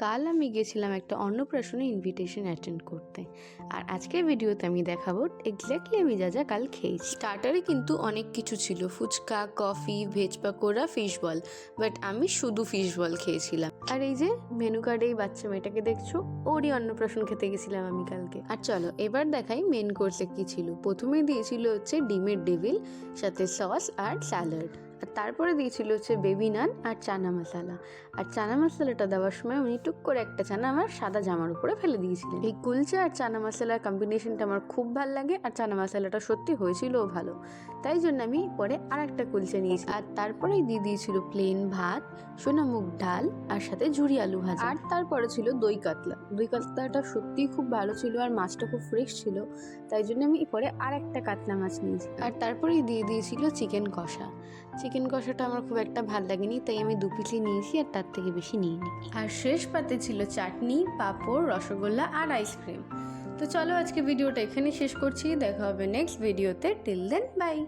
কাল আমি গেছিলাম একটা অন্নপ্রাশনে ইনভিটেশন অ্যাটেন্ড করতে, আর আজকের ভিডিওতে আমি দেখাবো এক্স্যাক্টলি আমি যা যা কাল খেয়েছি। স্টার্টারে কিন্তু অনেক কিছু ছিল, fuchka, coffee, veg pakora, fish ball, but আমি শুধু ফিশ বল খেয়েছিলাম। আর এই যে মেনু কার্ডে এই বাচ্চা মেয়েটাকে দেখছো, ওরই অন্নপ্রাশন খেতে গেছিলাম আমি কালকে। আর চলো এবার দেখাই মেন কোর্সে কি ছিল। প্রথমে দিয়েছিল হচ্ছে ডিমের ডেভিল, সাথে সস আর স্যালাড। আর তারপরে দিয়েছিল হচ্ছে বেবি নান আর চানা মশলা। আর চানা মশলাটা দেওয়ার সময় উনি টুক করে একটা চানা আমার সাদা জামার উপরে ফেলে দিয়েছিলেন। এই কুলচা আর চানা মশলার কম্বিনেশনটা আমার খুব ভালো লাগে, আর চানা মশলাটা সত্যি হয়েছিলও ভালো, তাই জন্য আমি পরে আর একটা কুলচা নিয়েছি। আর তারপরেই দিয়ে দিয়েছিল প্লেন ভাত, সোনামুগ ডাল আর সাথে ঝুরি আলু ভাজা। আর তারপরে ছিল দই কাতলা। দই কাতলাটা সত্যিই খুব ভালো ছিল, আর মাছটা খুব ফ্রেশ ছিল, তাই জন্য আমি পরে আর একটা কাতলা মাছ নিয়েছি। আর তারপরেই দিয়ে দিয়েছিল চিকেন কষা। চিকেন কষাটা আমার খুব একটা ভালো লাগেনি, তাই আমি 2 পিসই নিয়েছি, আর তার থেকে বেশি নিইনি। আর শেষ পাতে ছিল চাটনি, পাঁপড়, রসগোল্লা আর আইসক্রিম। তো চলো আজকে ভিডিওটা এখানেই শেষ করছি, দেখা হবে নেক্সট ভিডিওতে। Till then by.